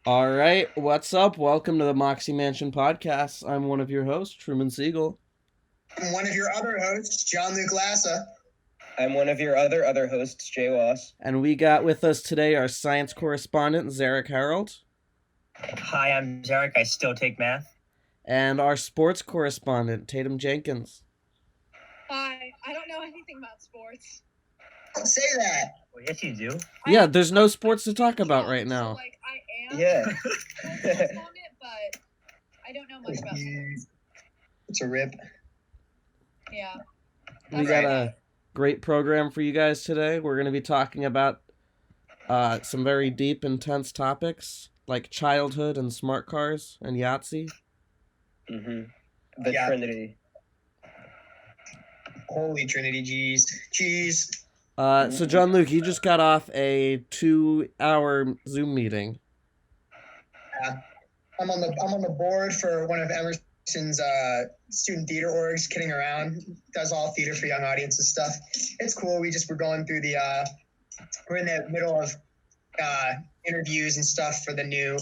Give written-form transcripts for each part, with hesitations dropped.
All right, what's up? Welcome to the Moxie Mansion podcast. I'm one of your hosts, Truman Siegel. I'm one of your other hosts, John Luke Lassa. I'm one of your other hosts, Jay Wass. And we got with us today our science correspondent, Zarek Harold. Hi, I'm Zarek. I still take math. And our sports correspondent, Tatum Jenkins. Hi, I don't know anything about sports. Don't say that. Well, yes, you do. Yeah, there's no sports to talk about right now. So, I am Yeah. a sports correspondent, but I don't know much about sports. It's a rip. Yeah. We got a great program for you guys today. We're going to be talking about some very deep, intense topics like childhood and smart cars and Yahtzee. The Yeah. Trinity. Holy Trinity, jeez. So John Luke, you just got off a 2-hour Zoom meeting. I'm on the board for one of Emerson's student theater orgs, kidding around. Does all theater for young audiences stuff. It's cool. We're going through we're in the middle of interviews and stuff for the new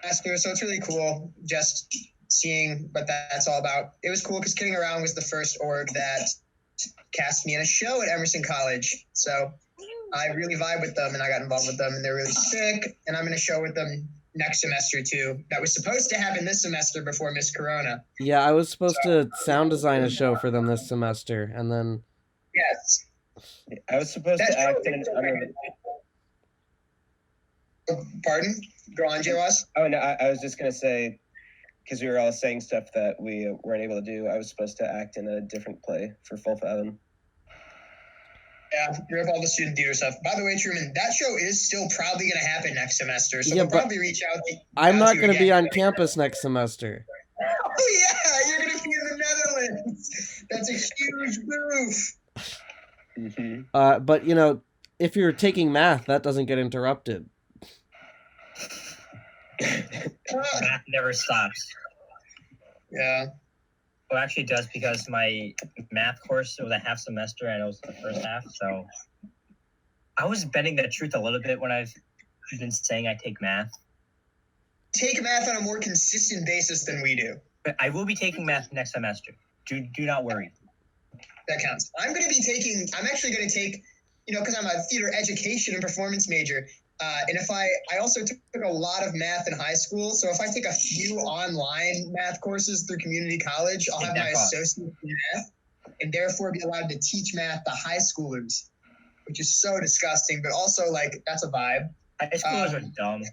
semester, so it's really cool just seeing what that's all about. It was cool because Kidding Around was the first org that cast me in a show at Emerson College, so I really vibe with them and I got involved with them and they're really sick, and I'm in a show with them next semester too. That was supposed to happen this semester before Miss Corona. Yeah, I was supposed to sound design a show for them this semester, and then... Yes. I was supposed to act in Pardon? Go on, J-Was. Oh, no, I was just going to say, because we were all saying stuff that we weren't able to do, I was supposed to act in a different play for Full Fathom. Yeah, you have all the student theater stuff. By the way, Truman, that show is still probably going to happen next semester, so Yeah, we'll probably reach out. I'm not going to be on campus next semester. Oh, yeah, you're going to be in the Netherlands. That's a huge move. But, if you're taking math, that doesn't get interrupted. Math never stops. Yeah. Well, actually, it does because my math course was a half semester and it was the first half. So I was bending the truth a little bit when I've been saying I take math. Take math on a more consistent basis than we do. But I will be taking math next semester. Do not worry. That counts. I'm actually going to take, because I'm a theater education and performance major. And I also took a lot of math in high school. So if I take a few online math courses through community college, I'll have my associate in math and therefore be allowed to teach math to high schoolers, which is so disgusting, but also that's a vibe. High schoolers are dumb.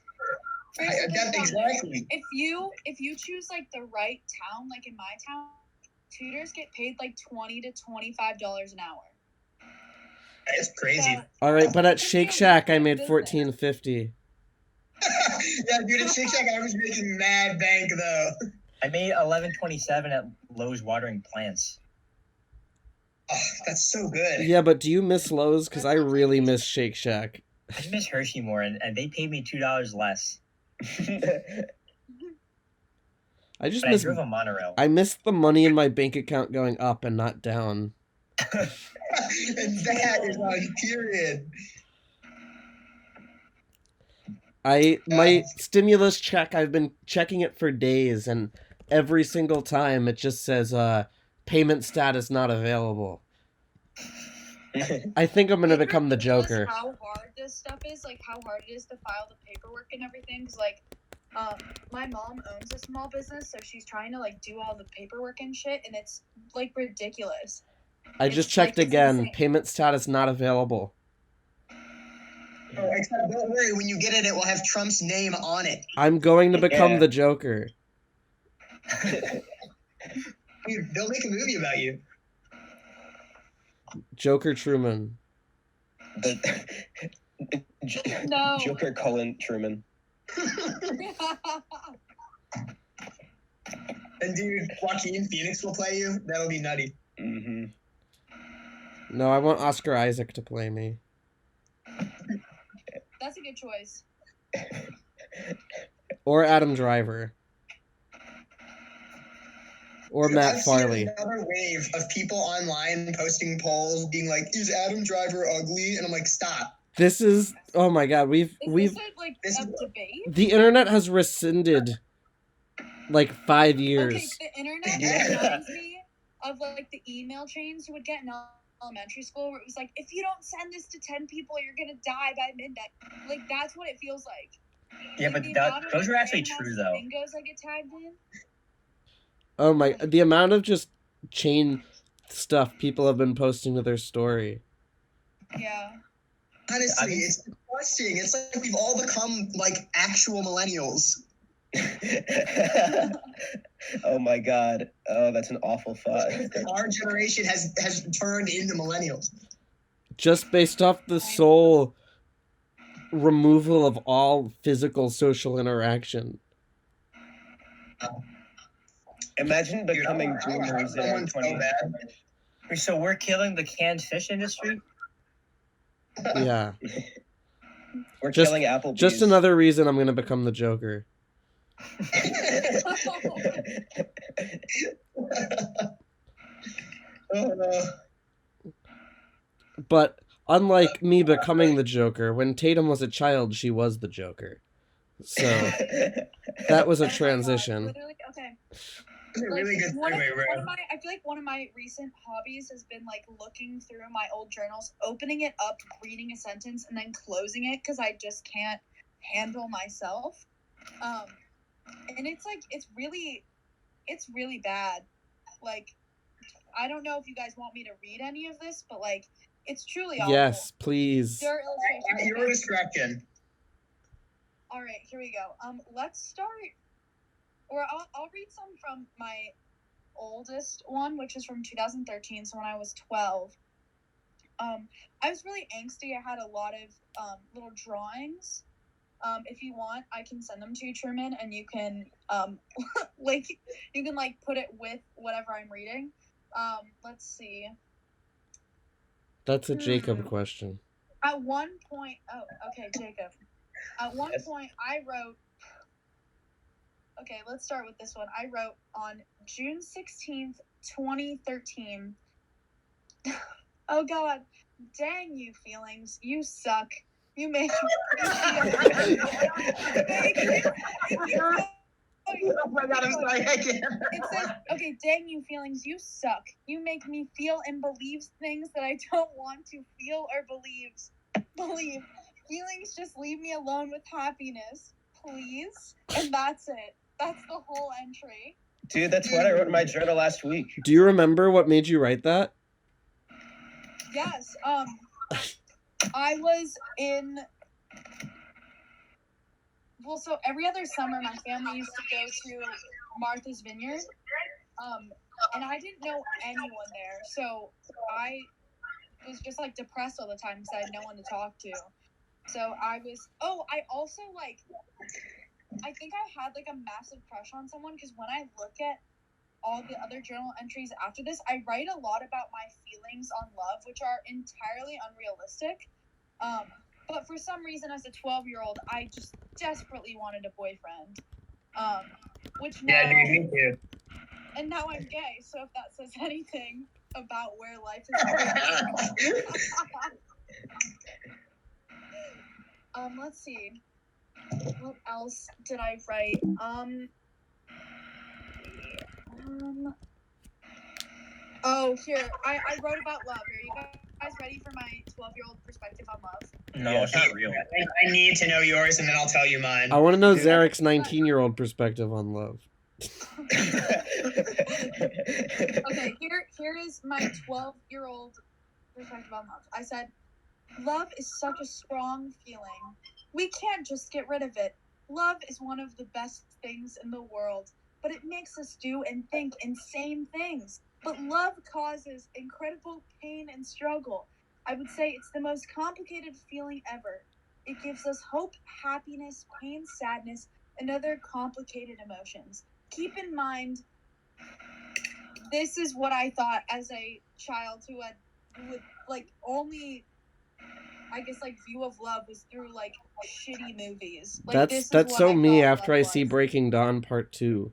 Exactly. If you choose the right town, like in my town, tutors get paid $20 to $25 an hour. It's crazy. All right, but at Shake Shack, I made $14.50. Yeah, dude, at Shake Shack, I was making mad bank, though. I made $11.27 at Lowe's watering plants. Oh, that's so good. Yeah, but do you miss Lowe's? Because I really miss Shake Shack. I just miss Hershey more, and they paid me $2 less. I drove a monorail. I miss the money in my bank account going up and not down. And that is on period. My stimulus check, I've been checking it for days, and every single time it just says payment status not available. I think I'm gonna become the Joker. How hard this stuff is, how hard it is to file the paperwork and everything. Because my mom owns a small business, so she's trying to do all the paperwork and shit, and it's ridiculous. I just checked again. Payment status not available. Oh, except don't worry, when you get it, it will have Trump's name on it. I'm going to become the Joker. Dude, they'll make a movie about you. Joker Truman. No. Joker Cullen Truman. And dude, Joaquin Phoenix will play you. That'll be nutty. No, I want Oscar Isaac to play me. That's a good choice. Or Adam Driver. Or Matt Farley. Another wave of people online posting polls being like, is Adam Driver ugly? And I'm like, stop. This is, oh my god, Is we've this like this a is- debate? the internet has rescinded like 5 Okay, years. the internet Yeah. reminds me of like the email chains you would get in elementary school, where it was like, if you don't send this to 10 people, you're gonna die by midnight. Like that's what it feels like. Yeah, Like, but the that, amount of, those are like, actually random true ass though. Bingos I get tagged in. Oh my, the amount of just chain stuff people have been posting to their story. Yeah. Honestly, it's disgusting. It's like we've all become like actual millennials. Oh my god. Oh, that's an awful thought. Our generation has turned into millennials. Just based off the sole removal of all physical social interaction. Imagine Dude, becoming I wanna hurt boomers in our someone so 20s. bad. So we're killing the canned fish industry? Yeah. We're Just- killing Applebee's. Just another reason I'm gonna become the Joker. But unlike me becoming the Joker, when Tatum was a child, she was the Joker. So that was Oh a my God, transition. literally, okay. That's a Like, really good one of segue, my, I feel like one of my recent hobbies has been like looking through my old journals, opening it up, reading a sentence, and then closing it because I just can't handle myself. And it's like it's really bad. Like, I don't know if you guys want me to read any of this, but like it's truly awful. Yes, please. There are illustrations. At your discretion. All right, here we go. Let's start, or I'll read some from my oldest one, which is from 2013. So when I was 12, I was really angsty. I had a lot of little drawings. If you want, I can send them to you, Truman, and you can like put it with whatever I'm reading. Let's see. That's a Jacob question. At one point, oh, okay, Jacob. At one point, I wrote. Okay, let's start with this one. I wrote on June 16th, 2013. Oh God, dang you feelings, you suck. You make me feel. Oh my god, I'm sorry, I can't. It says, okay, dang you feelings, you suck. You make me feel and believe things that I don't want to feel or believe. Feelings just leave me alone with happiness, please. And that's it. That's the whole entry. Dude, that's what I wrote in my journal last week. Do you remember what made you write that? Yes. I was in. Well, so every other summer, my family used to go to Martha's Vineyard, and I didn't know anyone there, so I was just like depressed all the time because I had no one to talk to. So I was. Oh, I also like. I think I had like a massive crush on someone because when I look at all the other journal entries after this, I write a lot about my feelings on love, which are entirely unrealistic. But for some reason, as a 12-year-old, I just desperately wanted a boyfriend. Which now, Yeah, dude, me too. and now I'm gay. So if that says anything about where life is going. Let's see. What else did I write? Oh, here. I wrote about love. Are you guys ready for my 12-year-old perspective on love? No, Yeah. it's not real. I need to know yours, and then I'll tell you mine. I want to know Zarek's 19-year-old perspective on love. Okay, here is my 12-year-old perspective on love. I said, love is such a strong feeling. We can't just get rid of it. Love is one of the best things in the world, but it makes us do and think insane things. But love causes incredible pain and struggle. I would say it's the most complicated feeling ever. It gives us hope, happiness, pain, sadness, and other complicated emotions. Keep in mind, this is what I thought as a child who would like only, I guess, like view of love was through like shitty movies. Like, this is That's what so I me thought after love I was. see Breaking Dawn Part 2.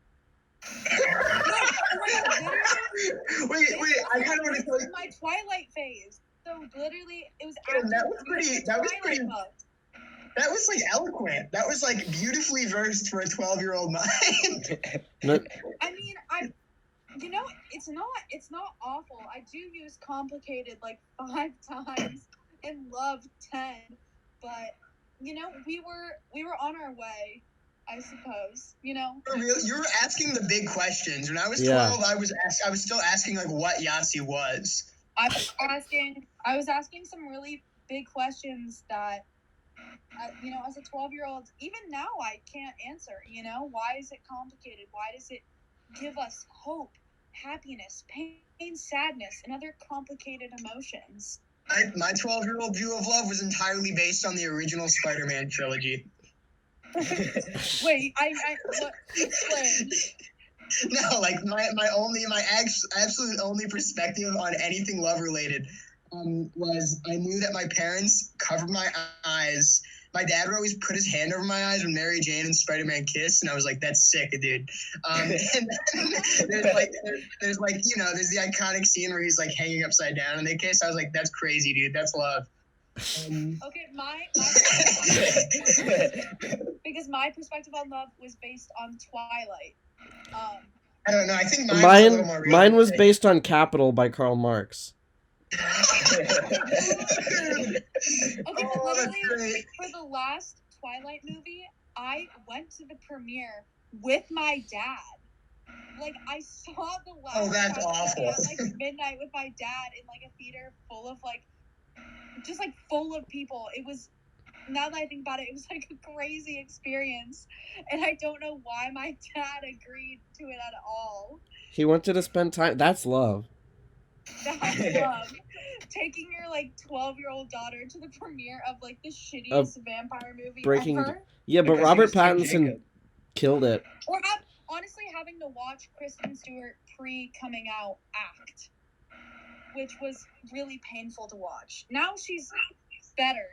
Wait, I kind of want to tell This you. is my Twilight phase. So literally, it was Yeah, after that was pretty- that was Twilight pretty- Club. That was like eloquent. That was like beautifully versed for a 12-year-old mind. No, I mean, it's not awful. I do use complicated like 5 times and love 10, but we were on our way, I suppose. You were asking the big questions. When I was Yeah. 12, I was still asking like what Yahtzee was. I was asking some really big questions that, as a 12-year-old, even now I can't answer. Why is it complicated? Why does it give us hope, happiness, pain, sadness, and other complicated emotions? My 12-year-old view of love was entirely based on the original Spider-Man trilogy. Wait, what? Explain. No, like my absolute only perspective on anything love related was I knew that my parents covered my eyes. My dad would always put his hand over my eyes when Mary Jane and Spider-Man kissed, and I was like, "That's sick, dude." And then there's the iconic scene where he's like hanging upside down and they kiss. I was like, "That's crazy, dude. That's love." Okay, because my perspective on love was based on Twilight. I don't know. I think mine was a little more mine was realistic. based on Capital by Karl Marx. Okay, Oh, but that's literally, great. for the last Twilight movie, I went to the premiere with my dad. Like, I saw the last Oh, that's Twilight movie awful. at, like, midnight with my dad in, like, a theater full of, like, just, like, full of people. It was, now that I think about it, it was, like, a crazy experience. And I don't know why my dad agreed to it at all. He wanted to spend time. That's love. That's love. Taking your like 12-year-old daughter to the premiere of like the shittiest vampire movie Breaking- ever. Yeah, but Because he Robert was Team Pattinson Jacob. killed it. Or honestly having to watch Kristen Stewart pre-coming out act, which was really painful to watch. Now she's better,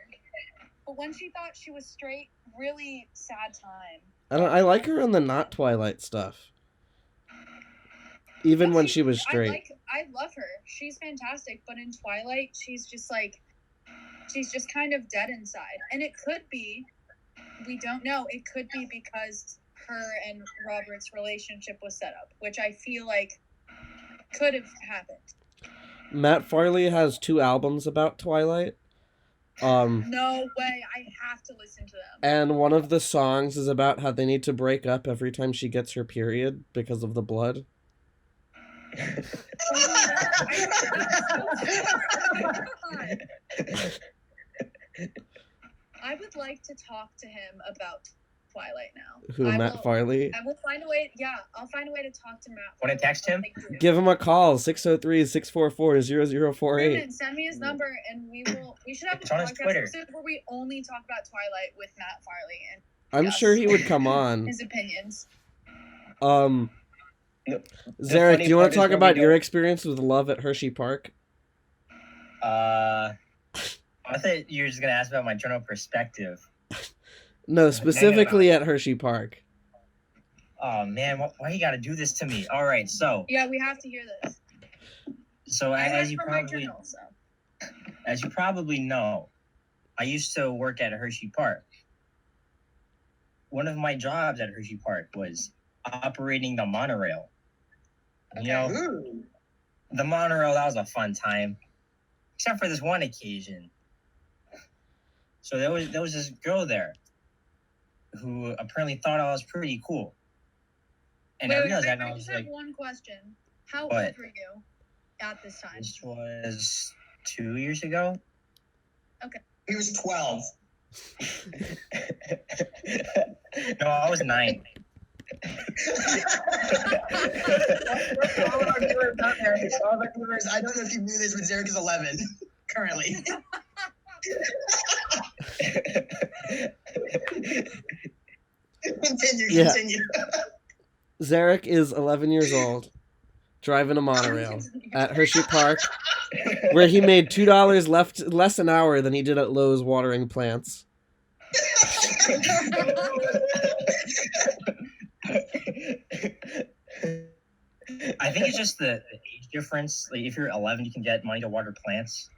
but when she thought she was straight, really sad time. I like her on the not Twilight stuff. Even No, when she was straight. I love her. She's fantastic, but in Twilight, she's just kind of dead inside. And it could be, we don't know, it could be because her and Robert's relationship was set up, which I feel like could have happened. Matt Farley has 2 albums about Twilight. No way, I have to listen to them. And one of the songs is about how they need to break up every time she gets her period because of the blood. I would like to talk to him about Twilight now. Who, Matt Farley? I will find a way. Yeah, I'll find a way to talk to Matt. Want to text him? Give him a call, 603-644-0048. Brandon, send me his number, and we should have a It's on his podcast Twitter. episode where we only talk about Twilight with Matt Farley and I'm sure he would come on. his opinions. Zarek, funny do you want part to is talk when about we your go- experience with love at Hershey Park? I thought you were just gonna ask about my general perspective. No, specifically at Hershey Park. Oh man, why you gotta do this to me? All right, so Yeah, we have to hear this. I as read you from my probably journal, so. as you probably know, I used to work at Hershey Park. One of my jobs at Hershey Park was operating the monorail. You know, Ooh. the monorail, that was a fun time, except for this one occasion. So there was this girl there who apparently thought I was pretty cool, and I realized that, and I I was just have like, one question. How What? old were you at this time? this was 2 years ago. He was 12. No, I was 9. All of our viewers out there, I don't know if you knew this, but Zarek is 11 currently. Yeah. Continue. Zarek is 11 years old, driving a monorail at Hershey Park, where he made $2 less an hour than he did at Lowe's watering plants. I think it's just the age difference. Like, if you're 11, you can get money to water plants.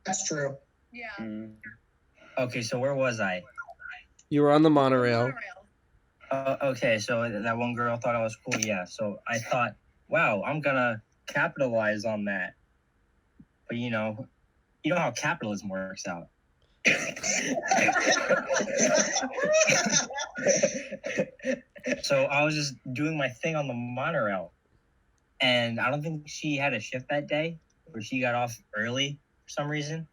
That's true. Yeah. Mm. Okay, so where was I? You were on the The monorail. Okay, so that one girl thought I was cool. Yeah, so I thought, wow, I'm gonna capitalize on that. But you know how capitalism works out. So I was just doing my thing on the monorail, and I don't think she had a shift that day, or she got off early for some reason.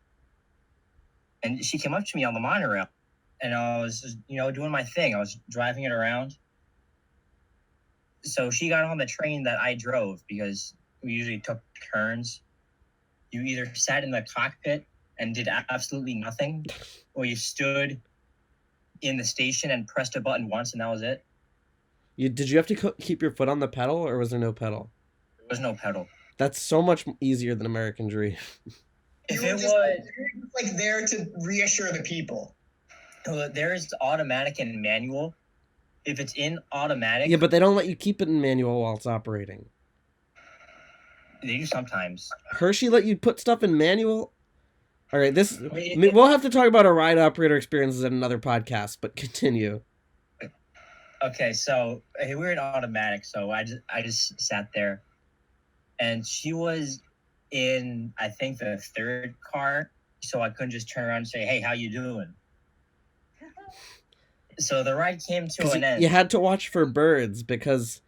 And she came up to me on the monorail, and I was just, doing my thing. I was driving it around. So she got on the train that I drove because we usually took turns. You either sat in the cockpit and did absolutely nothing, or you stood in the station and pressed a button once, and that was it. Did you have to keep your foot on the pedal, or was there no pedal? There was no pedal. That's so much easier than American Dream. If You it were just, was, you were just like there to reassure the people. there is automatic and manual. If it's in automatic, Yeah, but they don't let you keep it in manual while it's operating. they do sometimes. Hershey let you put stuff in manual? All right, It- we'll have to talk about our ride operator experiences in another podcast, but continue. Okay, so we were in automatic, so I just sat there, and she was in, I think, the third car, so I couldn't just turn around and say, "Hey, how you doing?" So the ride came to 'Cause an end. you had to watch for birds because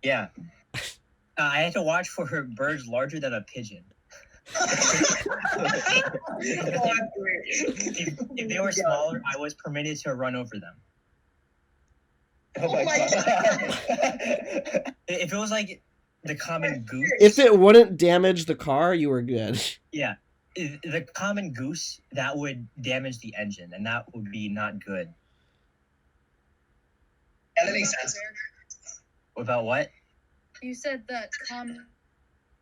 Yeah, I had to watch for her birds larger than a pigeon. If they were smaller, I was permitted to run over them. Oh my my god. If it was like the common goose, if it wouldn't damage the car, you were good. yeah, the common goose, that would damage the engine, and that would be not good. Yeah, that makes sense. About what? You said that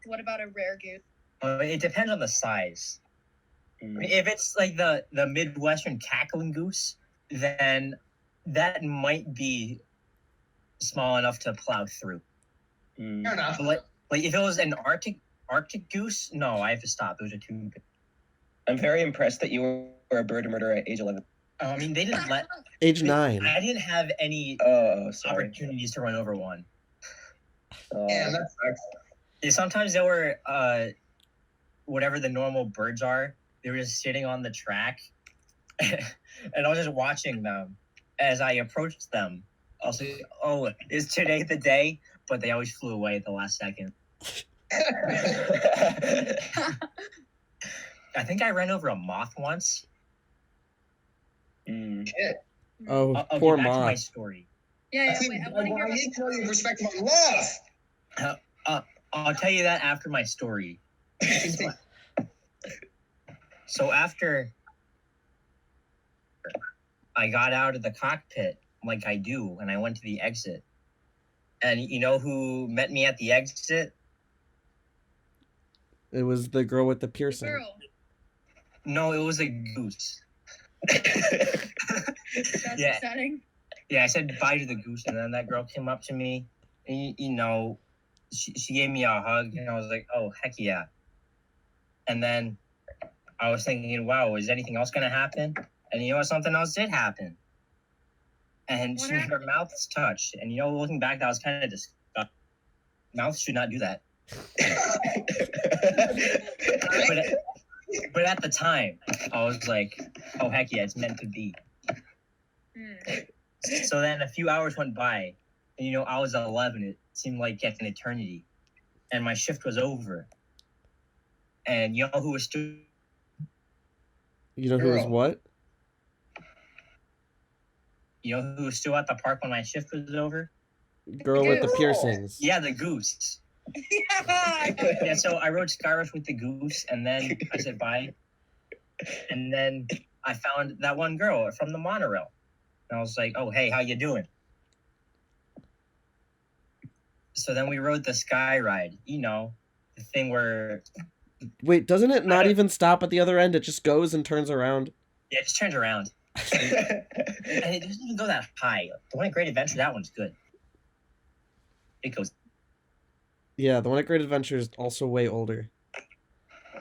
what about a rare goose? It depends on the size. Mm. If it's like the Midwestern cackling goose, then that might be small enough to plow through. Mm. Fair enough. But like if it was an Arctic goose, no, I have to stop. Those are too big. I'm very impressed that you were a bird murderer at age 11. I mean, they didn't let. Age 9. I didn't have any Oh, sorry. opportunities to run over one. Damn, that sucks. Yeah, sometimes they were whatever the normal birds are. They were just sitting on the track, and I was just watching them. As I approached them, I was like, "Oh, is today the day?" But they always flew away at the last second. I think I ran over a moth once. Mm. Shit. Oh, I'll poor get back to my moth. story. Yeah, I wait. I want to hear about need to know your the perspective on love. I'll tell you that after my story. So after I got out of the cockpit, like I do, and I went to the exit. And you know who met me at the exit? It was the girl with the piercing. girl. No, it was a goose. That's Yeah. upsetting. Yeah, I said bye to the goose, and then that girl came up to me, and she gave me a hug, and I was like, oh, heck yeah. And then I was thinking, wow, is anything else going to happen? And you know what? Something else did happen. And What her mouths touched. And looking back, that was kind of disgusting. Mouths should not do that. But at the time, I was like, oh, heck yeah, it's meant to be. Mm. So then a few hours went by, and I was 11. It seemed like an eternity. And my shift was over. And you know who was still. You know who was Girl. what? You know who was still at the park when my shift was over? Girl with the Goose. piercings. Yeah, the goose. Yeah. Yeah, so I rode Skyrush with the goose, and then I said bye. And then I found that one girl from the monorail. And I was like, oh, hey, how you doing? So then we rode the Sky Ride. The thing where, Wait, doesn't it not even stop at the other end? It just goes and turns around. yeah, it just turns around. And it doesn't even go that high. The one at Great Adventure, that one's good. It goes. Yeah, the one at Great Adventure is also way older.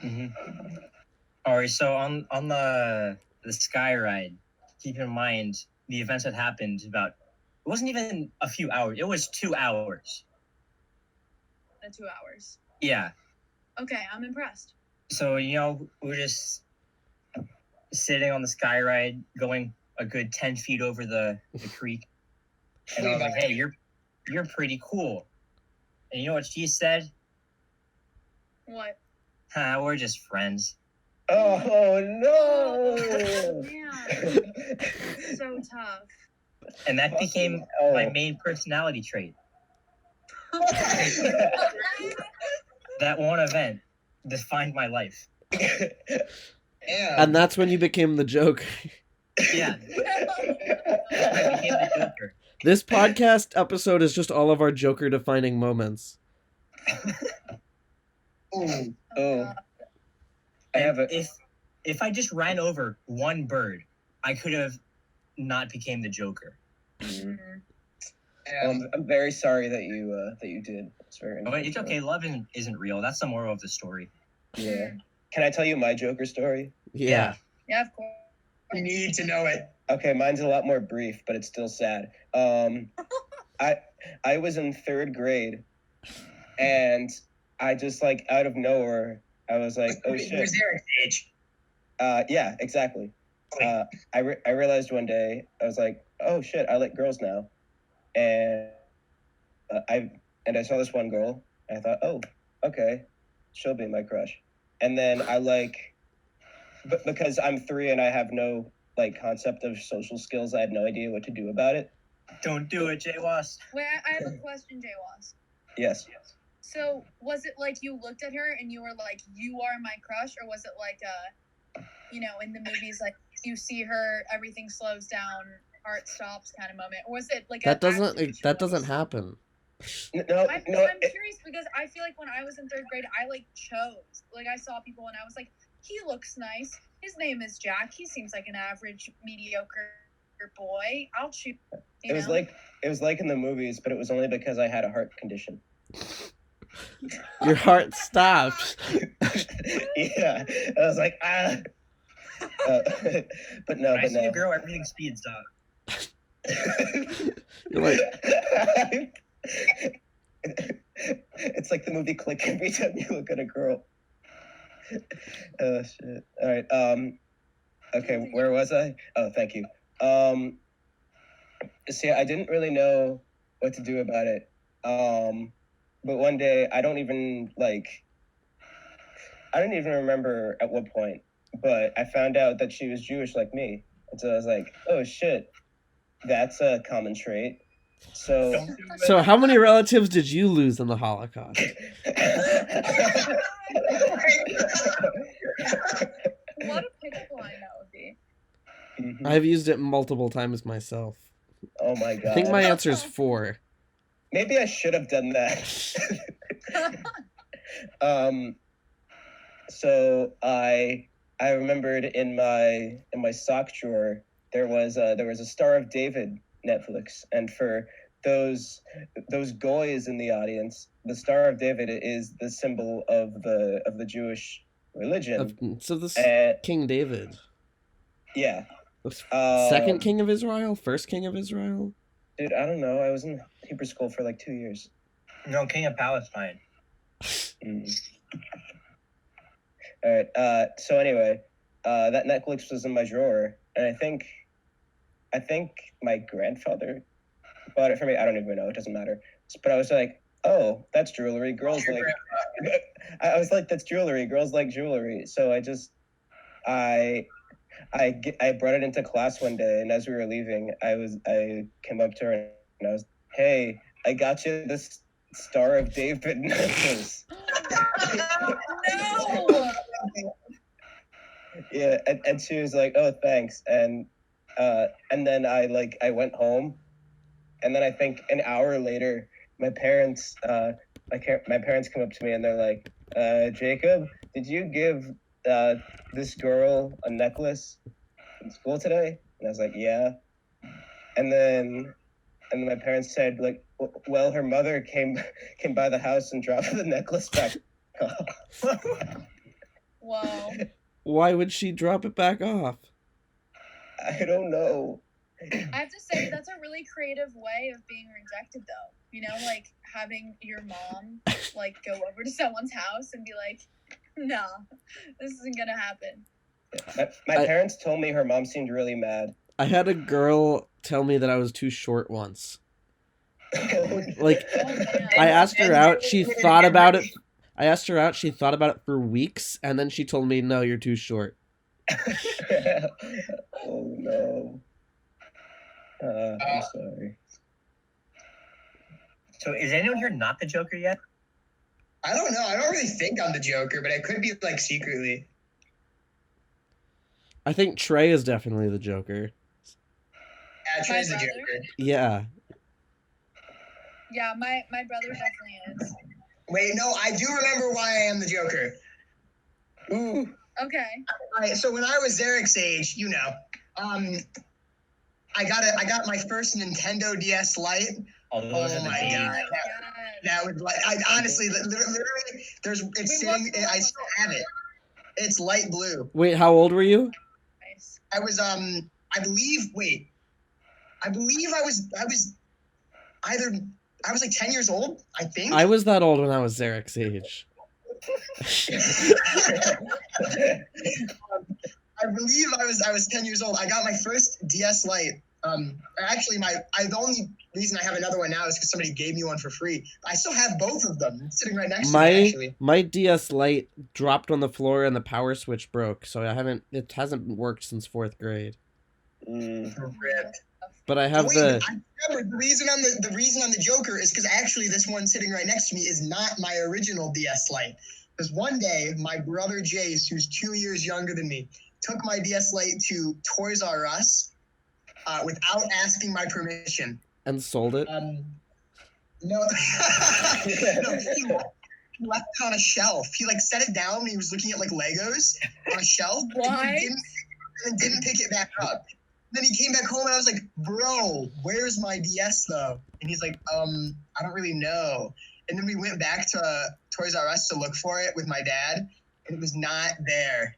Mm-hmm. All right, so on the sky ride, keep in mind the events that happened about. It wasn't even a few hours. It was 2 hours. The 2 hours. Yeah. Okay, I'm impressed. So we're just sitting on the sky ride, going a good 10 feet over the creek, and I was like, "Hey, you're pretty cool." And you know what she said? What? We're just friends. Oh no! Man, so tough. And that became my main personality trait. That one event defined my life. And that's when you became the Joker. Yeah. I became the Joker. This podcast episode is just all of our Joker defining moments. Oh. God. I have a. If I just ran over one bird, I could have not became the Joker. Mhm. I'm very sorry that you did. It's very. But it's okay. Love isn't real. That's the moral of the story. Yeah. Can I tell you my Joker story? Yeah. Yeah, of course. We need to know it. Okay, mine's a lot more brief, but it's still sad. I was in 3rd grade, and I just like out of nowhere, I was like, oh shit. Who's Eric's age? Yeah, exactly. I realized one day I was like, oh shit, I like girls now, and I saw this one girl, and I thought, oh, okay, she'll be my crush, and then I like, but because I'm 3 and I have no like concept of social skills, I had no idea what to do about it. Don't do it, Jay Was. Wait, I have a question, Jay Was. Yes. So, was it like you looked at her and you were like, "You are my crush," or was it like in the movies, like you see her, everything slows down, heart stops, kind of moment, or was it like That doesn't happen. No. I'm curious because I feel like when I was in 3rd grade, I like chose. Like I saw people and I was like, he looks nice. His name is Jack. He seems like an average, mediocre boy. I'll choose. It was like in the movies, but it was only because I had a heart condition. Your heart stopped. Yeah, I was like, but no, When I but see a no. girl, everything speeds up. You're like, It's like the movie Click every time you look at a girl. Oh shit! All right. Okay, where was I? Oh, thank you. See, I didn't really know what to do about it. But one day, I don't even remember at what point, but I found out that she was Jewish like me. And so I was like, oh shit, that's a common trait. So, Don't do it. so how many relatives did you lose in the Holocaust? What a pickup line that would be. Mhm. I've used it multiple times myself. Oh my I god. think my answer is 4. Maybe I should have done that. So I remembered in my sock drawer there was a Star of David Netflix, and for those goys in the audience, the Star of David is the symbol of the Jewish religion. So this And King David, yeah, second king of Israel, first king of Israel. dude, I don't know. I was in Hebrew school for like 2 years. No, King of Palestine. Mm. All right. So anyway, that Netflix was in my drawer, and I think my grandfather bought it for me. I don't even know. It doesn't matter. But I was like, oh, that's jewelry. Girls like. I was like, that's jewelry. Girls like jewelry. So I brought it into class one day, and as we were leaving, I came up to her and I was, hey, I got you this Star of David necklace. No. Yeah, and she was like, "Oh, thanks." And then I went home, and then I think an hour later, my parents come up to me and they're like, "Jacob, did you give this girl a necklace in school today?" And I was like, "Yeah." And then my parents said like, "Well, her mother came by the house and dropped the necklace back off." Whoa. Why would she drop it back off? I don't know. I have to say that's a really creative way of being rejected, though. You know, like having your mom like go over to someone's house and be like, "No, this isn't gonna happen." My parents told me her mom seemed really mad. I had a girl tell me that I was too short once. Like, Oh man. I asked her out. She thought about it. I asked her out. She thought about it for weeks, and then she told me, "No, you're too short." Oh no. I'm sorry. So is anyone here not the Joker yet? I don't know. I don't really think I'm the Joker, but I could be like secretly. I think Trey is definitely the Joker. Yeah, Trey's the brother? Joker. Yeah. Yeah, my brother definitely is. Wait, no, I do remember why I am the Joker. Ooh. Okay. All right, so when I was Eric's age, you know, I got my first Nintendo DS Lite. Oh, those Oh are the my days. God. Yes. That was like, I honestly, literally, it's Wait, sitting. what I still have it. It's light blue. Wait, how old were you? Nice. I was I believe I was either I was like 10 years old, I think. I was that old when I was Eric's age. I believe I was 10 years old. I got my first DS Lite. Actually, the only reason I have another one now is because somebody gave me one for free. I still have both of them. It's sitting right next to me, actually. My DS Lite dropped on the floor and the power switch broke, so it hasn't worked since 4th grade. Rip. But I have Wait, the I remember the reason I'm the Joker is because actually this one sitting right next to me is not my original DS Lite. Because one day my brother Jace, who's 2 years younger than me, took my DS Lite to Toys R Us without asking my permission. and sold it. No, no, he left it on a shelf. He like set it down when he was looking at like Legos on a shelf. What? And didn't pick it back up. Then he came back home and I was like, "Bro, where's my DS though?" And he's like, "I don't really know." And then we went back to Toys R Us to look for it with my dad, and it was not there.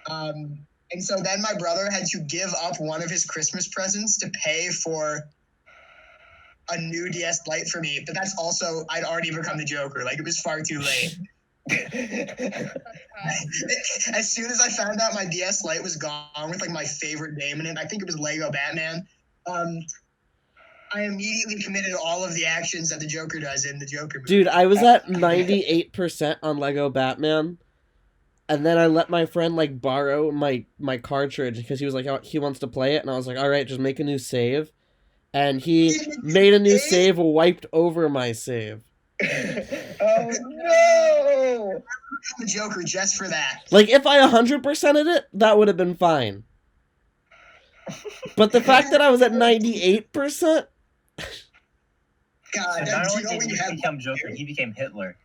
And so then my brother had to give up one of his Christmas presents to pay for a new DS Lite for me. But that's also, I'd already become the Joker. Like, it was far too late. As soon as I found out my DS Lite was gone with like my favorite game in it, I think it was Lego Batman. I immediately committed all of the actions that the Joker does in the Joker movie. Dude, I was at 98% on Lego Batman. And then I let my friend like borrow my cartridge because he was like, oh, he wants to play it, and I was like, all right, just make a new save. And he made a new save, wiped over my save. Oh no! The Joker just for that. Like if I 100%ed it, that would have been fine. But the fact that I was at 98%, God, So not do only you know did when he you have become Joker, he became Hitler.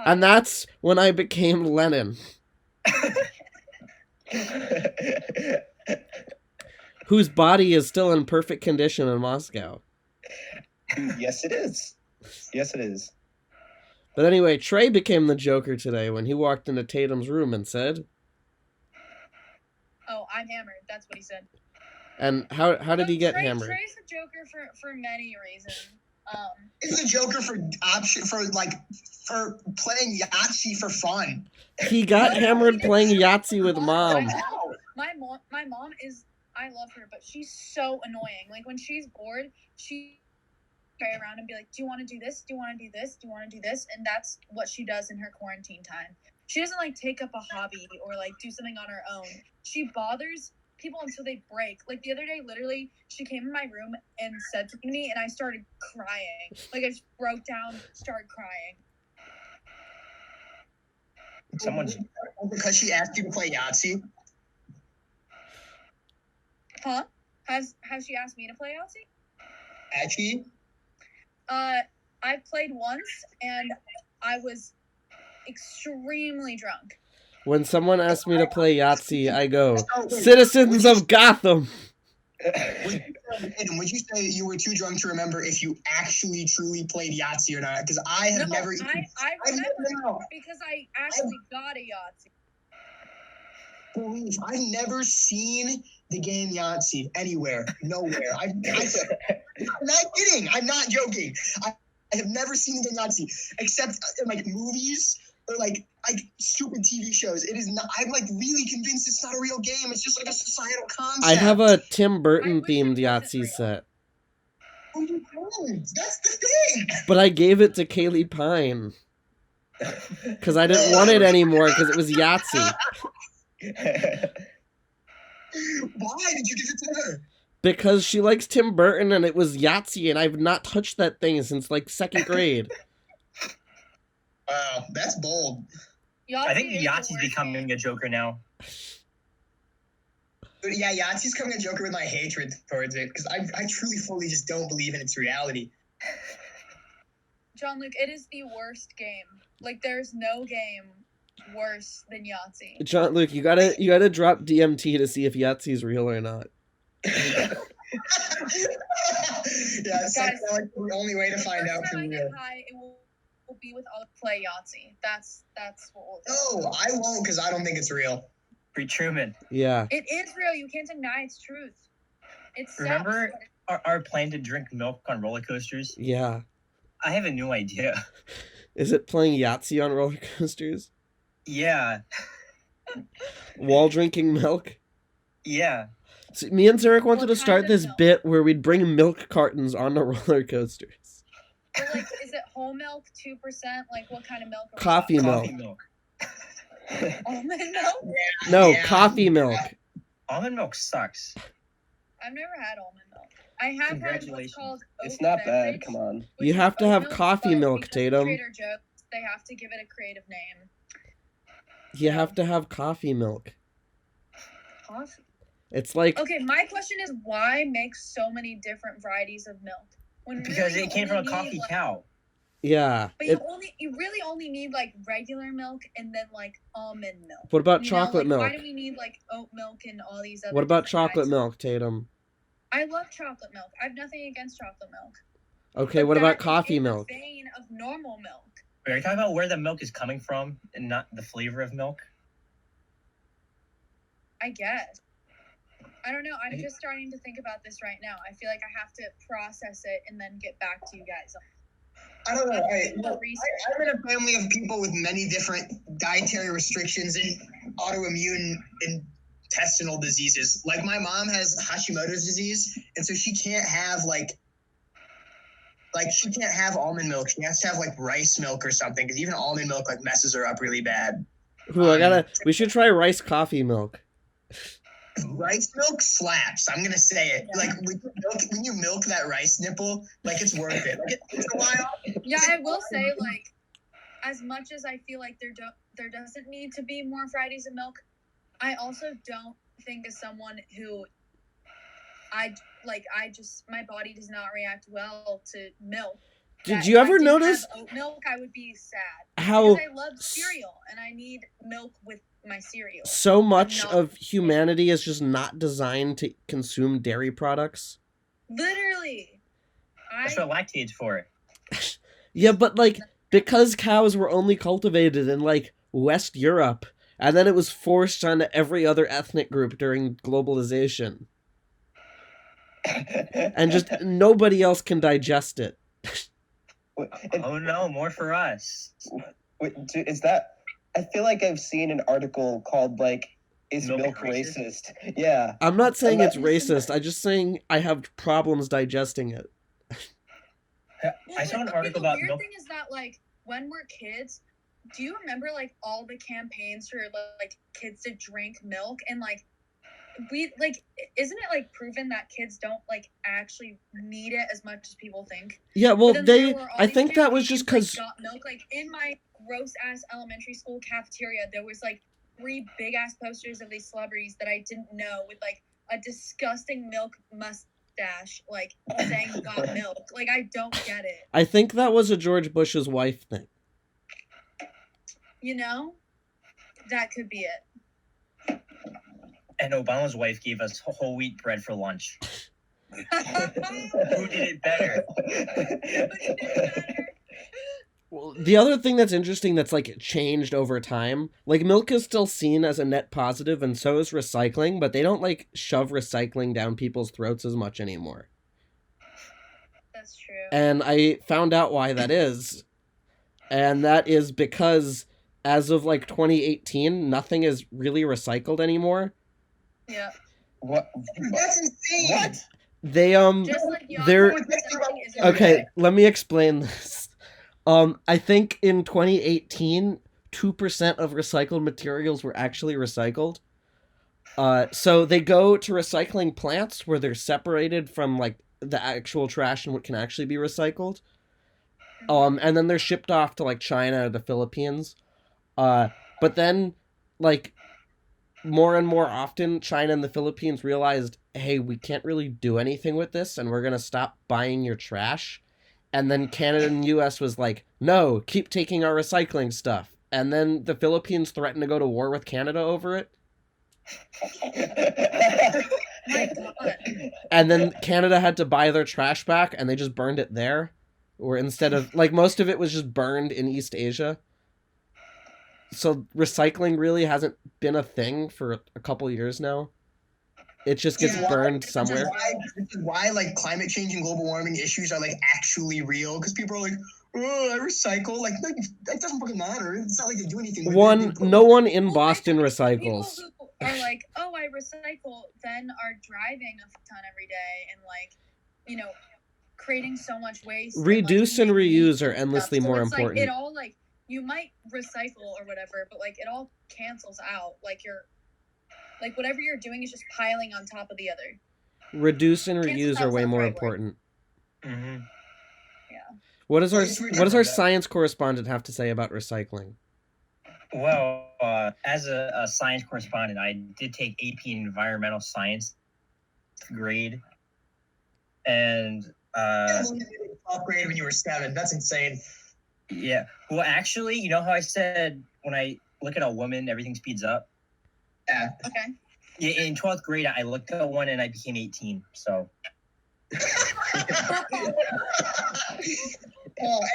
and that's when I became Lenin, whose body is still in perfect condition in Moscow. Yes, it is. Yes, it is. But anyway, Trey became the Joker today when he walked into Tatum's room and said, Oh, I'm hammered. That's what he said. and how did he get Trey, hammered? Trey's the Joker for many reasons. It's the Joker for playing Yahtzee for fun. He got hammered playing Yahtzee with Mom. My mom is, I love her, but she's so annoying. Like when she's bored, she go around and be like, "Do you want to do this? Do you want to do this? Do you want to do this?" And that's what she does in her quarantine time. She doesn't like take up a hobby or like do something on her own. She bothers people until they break. Like the other day, literally, she came in my room and said something to me, and I started crying. Like I just broke down, started crying. Someone's Because she asked you to play Yahtzee. Huh? Has she asked me to play Yahtzee? Actually, I played once, and I was extremely drunk. When someone asks me to play Yahtzee, I go, "Citizens of Gotham." Aiden, would you say you were too drunk to remember if you actually truly played Yahtzee or not? Because I have never. I remember because I actually got a Yahtzee. I've never seen the game Yahtzee anywhere, nowhere. I'm not kidding. I'm not joking. I have never seen the game Yahtzee except in like movies or like stupid TV shows. It is not. I'm like really convinced it's not a real game. It's just like a societal concept. I have a Tim Burton wish it themed wasn't Yahtzee real. set, That's the thing. but I gave it to Kaylee Pine because I didn't want it anymore because it was Yahtzee. Why did you give it to her? Because she likes Tim Burton and it was Yahtzee, and I've not touched that thing since like 2nd grade. Wow, that's bold. I think is the Yahtzee's worst becoming game. a joker now. But yeah, Yahtzee's coming a joker with my hatred towards it because I truly, fully just don't believe in its reality. John Luke, it is the worst game. Like, there's no game worse than Yahtzee. John Luke, you gotta drop DMT to see if Yahtzee's real or not. Yeah, it's like the only way to find out First for time I real. get high, it will be with all play Yahtzee. That's what we'll do. No, I won't because I don't think it's real. Pre-Truman. Yeah. It is real. You can't deny its truth. It's Remember our plan to drink milk on roller coasters? Yeah. I have a new idea. Is it playing Yahtzee on roller coasters? Yeah. While drinking milk? Yeah. So me and Zarek wanted What to start kind of this milk? bit where we'd bring milk cartons onto roller coasters. But, like, is it whole milk, 2%? Like, what kind of milk? are we Coffee talking? milk. Coffee milk. Almond milk? No, Yeah. coffee milk. Almond milk sucks. I've never had almond milk. I have had what's Congratulations. called It's oat not bad. beverage, Come on. which You is have to oat have milk, coffee but milk, because of Tatum. Trader Joe's, they have to give it a creative name. You have to have coffee milk. Coffee. It's like Okay, my question is why make so many different varieties of milk? When Because really it came you from a only coffee need, like, cow. yeah. But you really only need like regular milk and then like almond milk. What about You know, chocolate like, milk? Why do we need like oat milk and all these other? What about different chocolate types? milk, Tatum? I love chocolate milk. I have nothing against chocolate milk. Okay, But what about that is coffee in the milk? vein of normal milk. Are you talking about where the milk is coming from and not the flavor of milk? I guess. I don't know. I'm just starting to think about this right now. I feel like I have to process it and then get back to you guys. I don't know. Research. I'm in a family of people with many different dietary restrictions and autoimmune intestinal diseases. Like my mom has Hashimoto's disease, and so she can't have like she can't have almond milk. She has to have like rice milk or something because even almond milk like messes her up really bad. Ooh, we should try rice coffee milk. Rice milk slaps. I'm gonna say it. Yeah. Like when you milk that rice nipple, like it's worth it. Like it's a while. Yeah, I will say, like, as much as I feel like there doesn't need to be more varieties of milk, I also don't think as someone who my body does not react well to milk. Did that you if I ever didn't notice have oat milk? I would be sad. how Because I love cereal and I need milk with my cereal. so much not- of humanity is just not designed to consume dairy products? Literally. That's what lactate's for. Yeah, but like because cows were only cultivated in like West Europe, and then it was forced onto every other ethnic group during globalization, and just nobody else can digest it. Oh no, more for us. Is that? I feel like I've seen an article called like, "Is Milk milk racist?" racist?" Yeah. I'm not saying I'm it's not- racist. I'm just saying I have problems digesting it. I saw an Well, article the about weird milk. thing is that, like, when we're kids, do you remember, like, all the campaigns for, like, kids to drink milk? And, like, isn't it, like, proven that kids don't, like, actually need it as much as people think? Yeah, well, But then there were all I these think that was campaigns, just because like, got milk. Like, in my gross-ass elementary school cafeteria, there was, like, 3 big-ass posters of these celebrities that I didn't know with, like, a disgusting milk mustache, like, saying got milk. Like, I don't get it. I think that was a George Bush's wife thing. You know? That could be it. And Obama's wife gave us whole wheat bread for lunch. Who did it better? Well, the other thing that's interesting that's like changed over time, like milk is still seen as a net positive, and so is recycling, but they don't like shove recycling down people's throats as much anymore. That's true. And I found out why that is. And that is because as of like 2018, nothing is really recycled anymore. Yeah. What? That's insane. What? They Just like they're recycling isn't okay, let me explain this. I think in 2018, 2% of recycled materials were actually recycled. So they go to recycling plants where they're separated from like the actual trash and what can actually be recycled. And then they're shipped off to like China or the Philippines. But then like more and more often China and the Philippines realized, hey, we can't really do anything with this and we're gonna stop buying your trash. And then Canada and US was like, no, keep taking our recycling stuff. And then the Philippines threatened to go to war with Canada over it. My God. And then Canada had to buy their trash back and they just burned it there. Or instead of, like, most of it was just burned in East Asia. So recycling really hasn't been a thing for a couple years now. It just gets burned somewhere. This is why like climate change and global warming issues are like actually real, because people are like, oh, I recycle. Like, no, that doesn't fucking matter. It's not like they do anything with it. No one in Well, Boston people recycles. who are like, oh, I recycle, then are driving a ton every day and like, you know, creating so much waste. Reduce and reuse are endlessly more important. Like, it all like you might recycle or whatever, but like it all cancels out. Like like whatever you're doing is just piling on top of the other. Reduce and reuse are way more important. Mm-hmm. Yeah. What does our science correspondent have to say about recycling? Well, as a science correspondent, I did take AP Environmental Science grade, and 12th grade when you were 7. That's insane. yeah. Well, actually, you know how I said when I look at a woman, everything speeds up. Yeah. Okay. Yeah, in 12th grade, I looked at one and I became 18. So.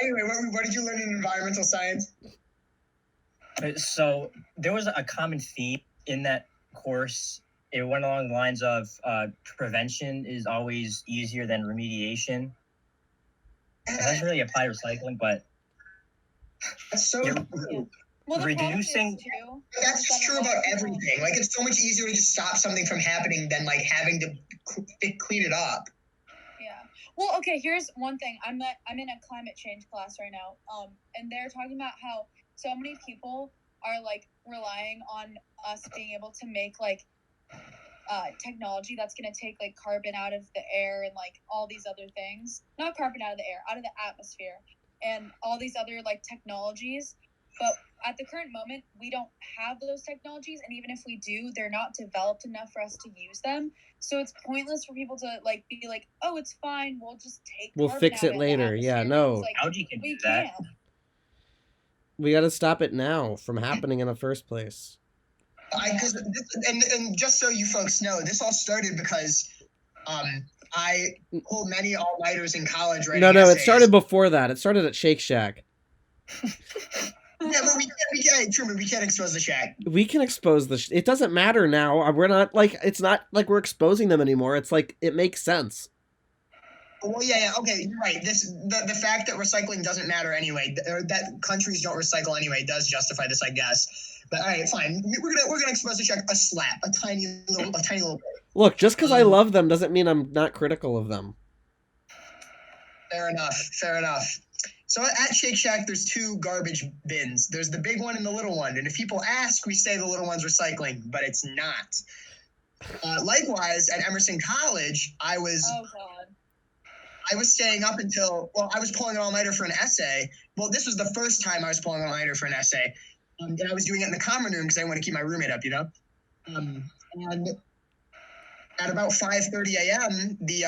Anyway, what did you learn in environmental science? So there was a common theme in that course. It went along the lines of prevention is always easier than remediation. It doesn't really apply to recycling, but That's so Yeah. true. Well, the Reducing- problem is, too, That's that a true lot about of people- everything. Like, it's so much easier to just stop something from happening than like having to clean it up. Yeah. Well, okay. Here's one thing. I'm in a climate change class right now. And they're talking about how so many people are like relying on us being able to make like technology that's going to take like carbon out of the air and like all these other things. Not carbon out of the air, out of the atmosphere, and all these other like technologies. But at the current moment, we don't have those technologies, and even if we do, they're not developed enough for us to use them. So it's pointless for people to like be like, "Oh, it's fine. We'll just take. We'll carbon fix out it of the later." Yeah, atmosphere." no. It's like, algae can we do that. can't. We got to stop it now from happening in the first place. Because and just so you folks know, this all started because I pulled many all-nighters in college. No, it started before that. It started at Shake Shack. Yeah, but we can't, Truman, we can't expose the shack. We can expose it doesn't matter now. We're not like, it's not like we're exposing them anymore. It's like, it makes sense. Well, yeah, okay, you're right. The fact that recycling doesn't matter anyway, or that countries don't recycle anyway, does justify this, I guess. But all right, fine. We're gonna expose the shack a tiny little. Look, just because I love them doesn't mean I'm not critical of them. Fair enough. So at Shake Shack, there's 2 garbage bins. There's the big one and the little one. And if people ask, we say the little one's recycling, but it's not. Likewise, at Emerson College, I was staying up until, I was pulling an all-nighter for an essay. Well, this was the first time I was pulling an all-nighter for an essay. And I was doing it in the common room because I want to keep my roommate up, you know? And at about 5:30 a.m., the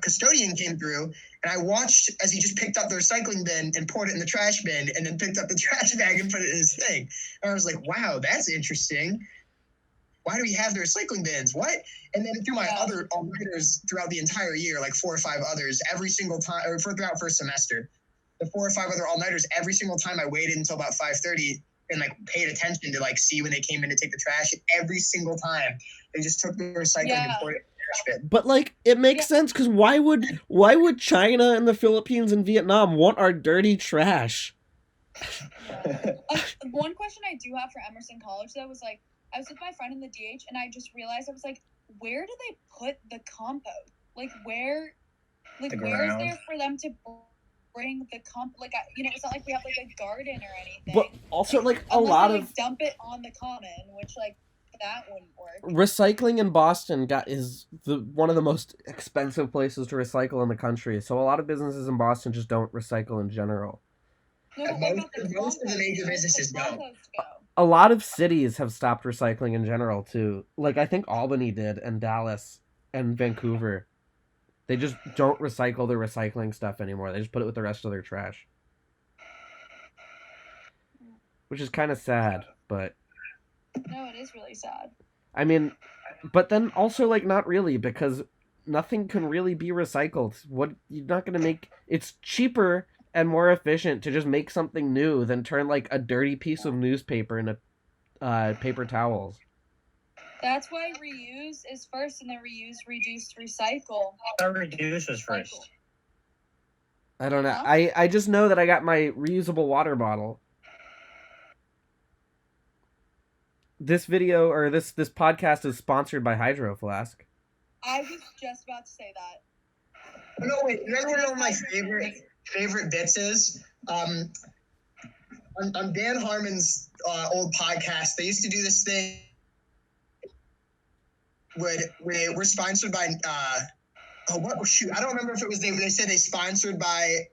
custodian came through, and I watched as he just picked up the recycling bin and poured it in the trash bin, and then picked up the trash bag and put it in his thing. And I was like, wow, that's interesting. Why do we have the recycling bins? What? And then through my other all-nighters throughout the entire year, like 4 or 5 others, every single time, or throughout first semester, the 4 or 5 other all-nighters, every single time I waited until about 5:30 and like paid attention to like see when they came in to take the trash. Every single time they just took the recycling and poured it in the trash bin. But like it makes sense because why would China and the Philippines and Vietnam want our dirty trash? One question I do have for Emerson College though was like, I was with my friend in the DH and I just realized I was like, where do they put the compost? Like where is there for them to bring the it's not like we have like a garden or anything. But also like Unless they dump it on the common, which like that wouldn't work. Recycling in Boston is one of the most expensive places to recycle in the country. So a lot of businesses in Boston just don't recycle in general. No, most of the major businesses don't. A lot of cities have stopped recycling in general too. Like I think Albany did, and Dallas, and Vancouver. They just don't recycle their recycling stuff anymore. They just put it with the rest of their trash. Which is kind of sad, but... No, it is really sad. I mean, but then also, like, not really, because nothing can really be recycled. You're not going to make... It's cheaper and more efficient to just make something new than turn, like, a dirty piece of newspaper into paper towels. That's why reuse is first, and then reuse, reduce, recycle. I thought reduce was first. I don't know. Huh? I just know that I got my reusable water bottle. This video, or this podcast is sponsored by Hydro Flask. I was just about to say that. No, wait. You know what one of my favorite bits is? On Dan Harmon's old podcast, they used to do this thing. We're sponsored by I don't remember if it was they said they sponsored by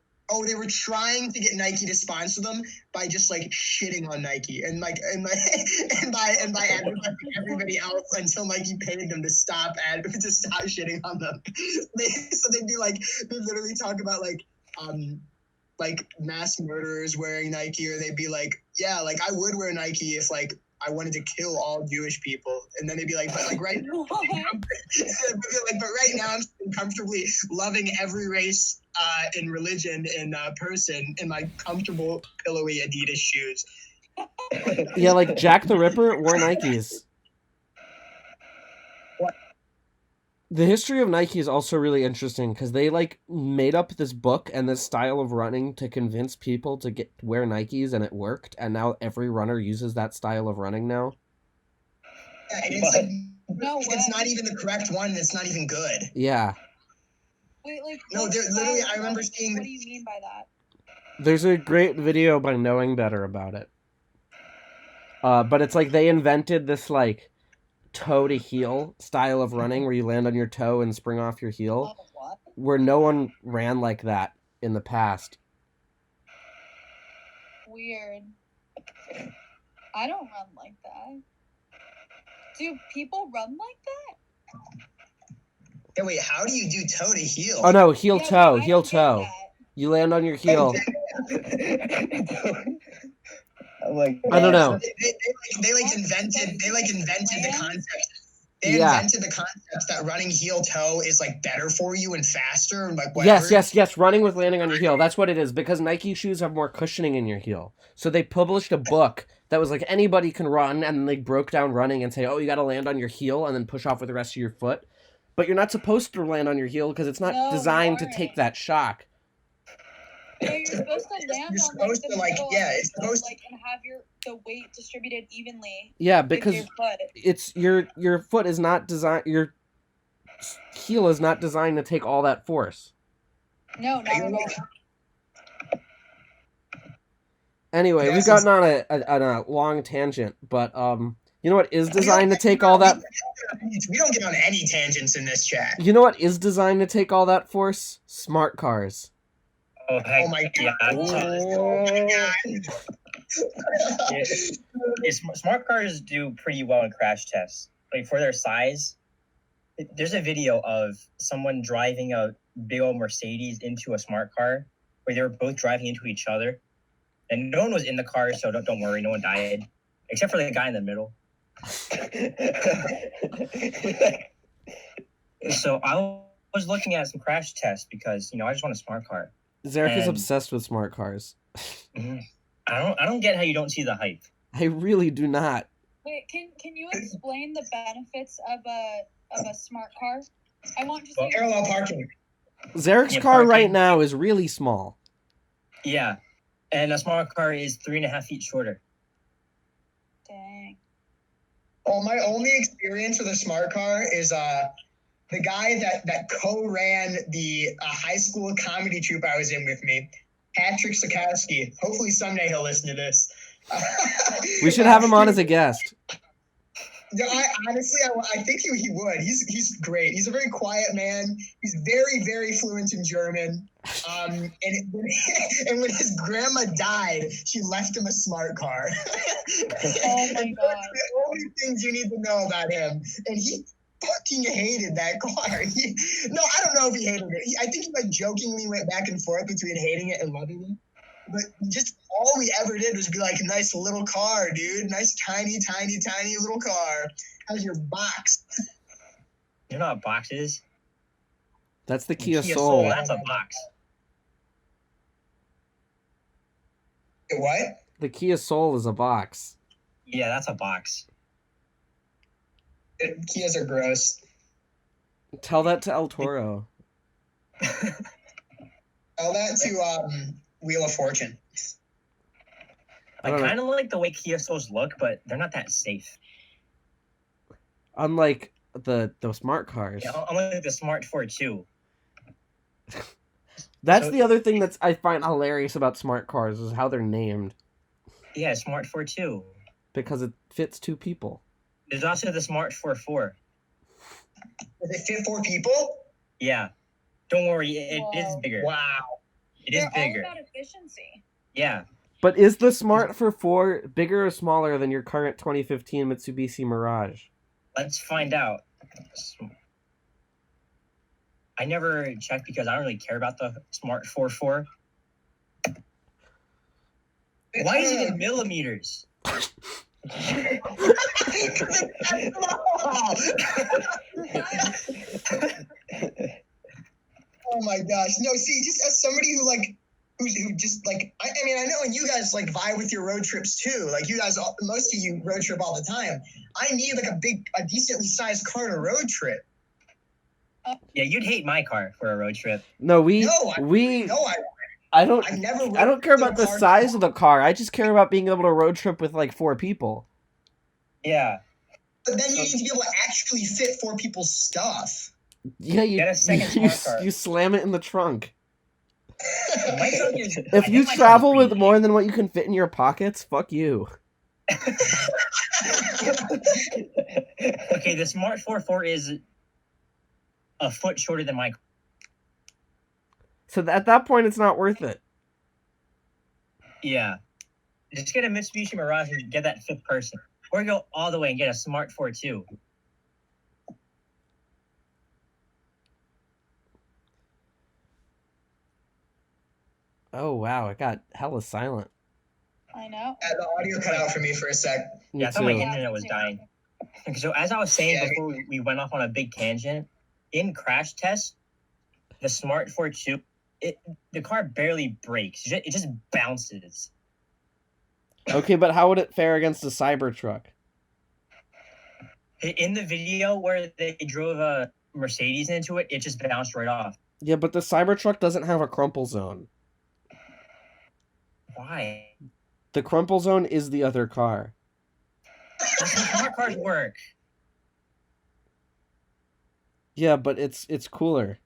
they were trying to get Nike to sponsor them by just like shitting on Nike and by advertising everybody else until Nike paid them to stop shitting on them. So they'd be like, they literally talk about like mass murderers wearing Nike, or they'd be like, yeah, like I would wear Nike if like I wanted to kill all Jewish people, and then they'd be like, but like right now, but right now I'm comfortably loving every race and religion and person in my comfortable pillowy Adidas shoes. Yeah, like Jack the Ripper wore Nikes. What? The history of Nike is also really interesting because they like made up this book and this style of running to convince people to wear Nikes, and it worked. And now every runner uses that style of running now. Yeah, and it's like it's not even the correct one. And it's not even good. Yeah. Wait, like no, literally. I remember seeing. What do you mean by that? There's a great video by Knowing Better about it. But it's like they invented this like toe to heel style of running where you land on your toe and spring off your heel, where no one ran like that in the past. Weird. I don't run like that. Do people run like that? Yeah, wait, how do you do toe to heel? Oh no, heel toe. You land on your heel. Like, I don't know. They invented the concept. They invented the concept that running heel toe is like better for you and faster and like whatever. Yes. Running with landing on your heel. That's what it is, because Nike shoes have more cushioning in your heel. So they published a book that was like anybody can run, and they broke down running and say, oh, you got to land on your heel and then push off with the rest of your foot. But you're not supposed to land on your heel because it's not designed to take that shock. No, you're supposed to land on like the middle and have the weight distributed evenly. Yeah, because your foot. It's your foot is not designed. Your heel is not designed to take all that force. No, not at all. Anyway, we've gotten on a long tangent, but you know what is designed to take all that? We don't get on any tangents in this chat. You know what is designed to take all that force? Smart cars. Oh, heck, my God. Oh my God. Smart cars do pretty well in crash tests. Like for their size, there's a video of someone driving a big old Mercedes into a smart car where they were both driving into each other. And no one was in the car, so don't worry, no one died. Except for the guy in the middle. So I was looking at some crash tests because I just want a smart car. Zarek is And- obsessed with smart cars. I don't get how you don't see the hype. I really do not. Wait, can you explain the benefits of a smart car? I want to Well, see. Parallel parking. Zarek's Yeah, car right parking. now is really small. Yeah, and a smart car is 3.5 feet shorter. Dang. Well, my only experience with a smart car is the guy that co-ran the high school comedy troupe I was in with me, Patrick Sikowski. Hopefully someday he'll listen to this. We should have him on as a guest. No, I think he would. He's great. He's a very quiet man. He's very, very fluent in German. And when his grandma died, she left him a smart car. Oh my And God. that's the only things you need to know about him. And he fucking hated that car. No, I don't know if he hated it. I think he like jokingly went back and forth between hating it and loving it. But just all we ever did was be like, nice little car, dude. Nice tiny, tiny, tiny little car. How's your box? You know what a box is? That's the Kia Kia Soul. That's a box. What? The Kia Soul is a box. Yeah, that's a box. Kias are gross. Tell that to El Toro. Tell that to Wheel of Fortune. I I don't know. kind of like the way Kia Souls look, but they're not that safe. Unlike the smart cars. Yeah, I'm like the Smart 4 too. That's So- the other thing that's I find hilarious about smart cars is how they're named. Yeah, Smart 4 too. Because it fits two people. There's also the Smart 4. Does it fit 4 people? Yeah. Don't worry, it is Whoa. bigger. Wow. It is They're all bigger. about efficiency. Yeah. But is the Smart for 4 bigger or smaller than your current 2015 Mitsubishi Mirage? Let's find out. I never checked because I don't really care about the Smart 4. Why is it in millimeters? Oh my gosh. No, see, just as somebody who just like I mean I know and you guys like vibe with your road trips too. Like you guys most of you road trip all the time. I need like a decently sized car to road trip. Yeah, you'd hate my car for a road trip. No, I've never I don't care rode about the a car- size of the car. I just care about being able to road trip with like 4 people. Yeah. But then you need to be able to actually fit 4 people's stuff. Yeah, you Get a second you, smart car. you slam it in the trunk. My trunk is, I If think you my travel trunk's with pretty more than what you can fit in your pockets, fuck you. big. Okay, the Smart 4 is a foot shorter than my car. So at that point, it's not worth it. Yeah. Just get a Mitsubishi Mirage and get that 5th person. Or go all the way and get a Smart 4 too. Oh wow, it got hella silent. I know. The audio cut out for me for a sec. Me Yeah, I thought my too. internet was dying. So as I was saying Yeah. before we went off on a big tangent, in crash tests, the Smart 4 the car barely brakes. It just bounces. Okay, but how would it fare against a Cybertruck? In the video where they drove a Mercedes into it, it just bounced right off. Yeah, but the Cybertruck doesn't have a crumple zone. Why? The crumple zone is the other car. That's how smart cars work. Yeah, but it's cooler.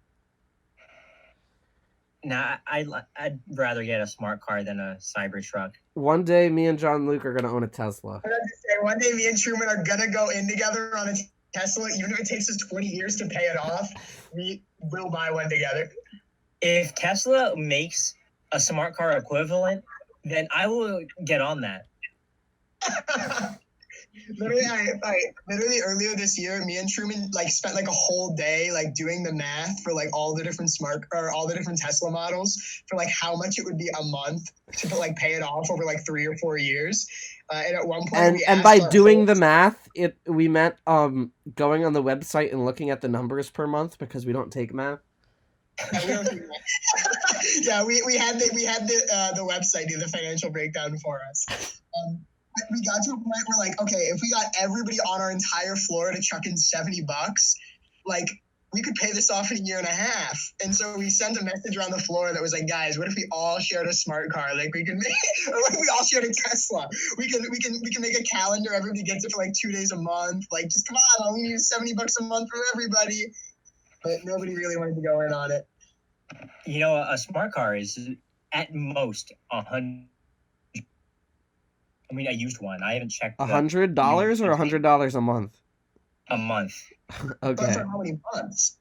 Nah, I'd rather get a smart car than a Cybertruck. One day, me and John Luke are gonna own a Tesla. I was gonna say, one day me and Truman are gonna go in together on a Tesla, even if it takes us 20 years to pay it off. We will buy one together. If Tesla makes a smart car equivalent, then I will get on that. Literally earlier this year, me and Truman like spent like a whole day like doing the math for like all the different all the different Tesla models for like how much it would be a month to like pay it off over like 3 or 4 years. And at one point, And we and asked by our doing whole- the math, we meant going on the website and looking at the numbers per month because we don't take math. Yeah, we don't do that. Yeah, we had the website do the financial breakdown for us. We got to a point where like, okay, if we got everybody on our entire floor to chuck in $70, like we could pay this off in a year and a half. And so we sent a message around the floor that was like, guys, what if we all shared a smart car? Like we could make, or what if we all shared a Tesla? We can make a calendar. Everybody gets it for like 2 days a month. Like, just come on, all we need is $70 a month for everybody. But nobody really wanted to go in on it. You know, a smart car is at most 100. I mean, I used one. I haven't checked. $100 or $100 a month? A month. But Okay. for how many months?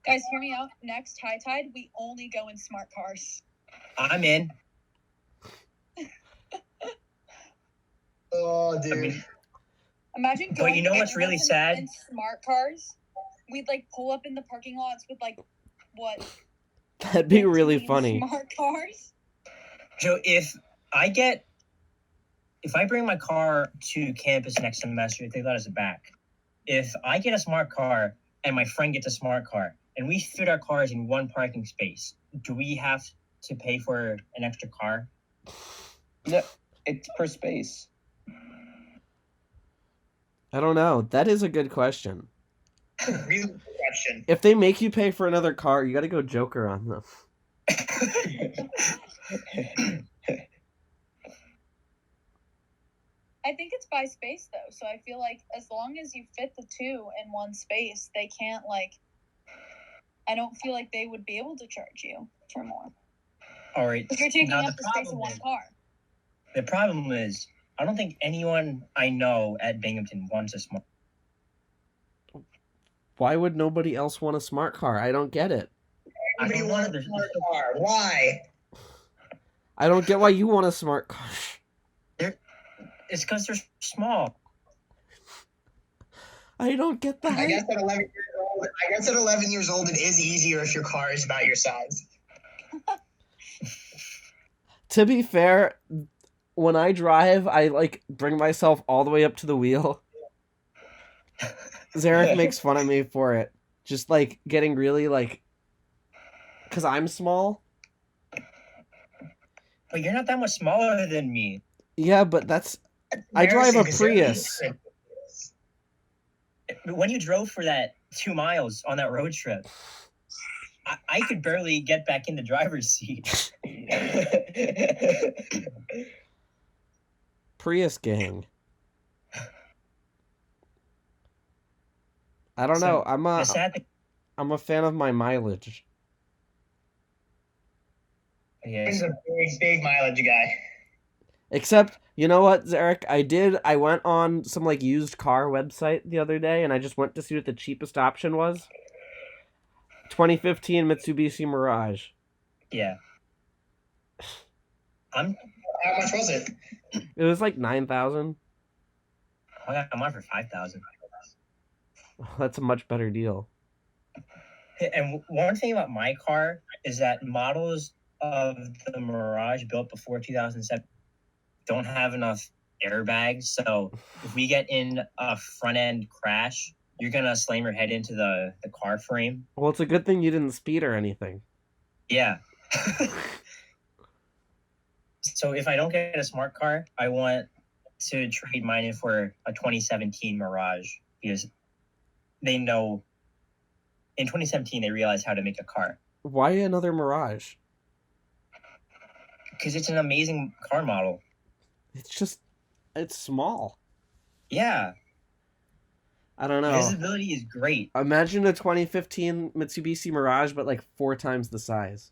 Guys, hear me out. Next High Tide, we only go in smart cars. I'm in. Oh, dude. I mean, Imagine But going you know what's really sad? in smart cars. We'd like pull up in the parking lots with like what? That'd be really 15 funny. Smart cars. Joe, if I bring my car to campus next semester, if they let us back, if I get a smart car and my friend gets a smart car and we fit our cars in one parking space, do we have to pay for an extra car? No, it's per space. I don't know. That is a good question. Really good question. If they make you pay for another car, you got to go Joker on them. I think it's by space though, so I feel like as long as you fit the two in one space, they can't like. I don't feel like they would be able to charge you for more. All right. If you're taking Now, up the space of one car. The problem is, I don't think anyone I know at Binghamton wants a smart. Why would nobody else want a smart car? I don't get it. I Everybody don't know. wants a There's- smart car. Why? I don't get why you want a smart car. It's because they're small. I don't get that. I guess at 11 years old, it is easier if your car is about your size. To be fair, when I drive, I like bring myself all the way up to the wheel. Zarek makes fun of me for it. Just like getting really like, because I'm small. But you're not that much smaller than me. Yeah, but I drive a Prius. When you drove for that 2 miles on that road trip, I could barely get back in the driver's seat. Prius gang. I don't So, know. The sad thing, I'm a fan of my mileage. He's yes, a big mileage guy. Except, you know what, Zarek? I went on some like used car website the other day and I just went to see what the cheapest option was. 2015 Mitsubishi Mirage. yeah. How much was it? It was like 9,000. I got mine for 5,000. That's a much better deal. And one thing about my car is that models of the Mirage built before 2007 don't have enough airbags. So if we get in a front end crash, you're gonna slam your head into the car frame. Well, it's a good thing you didn't speed or anything. Yeah. So if I don't get a smart car, I want to trade mine in for a 2017 Mirage because they know in 2017 they realized how to make a car. Why another Mirage? Because it's an amazing car model. It's small. Yeah. I don't know. Visibility is great. Imagine a 2015 Mitsubishi Mirage, but like 4 times the size.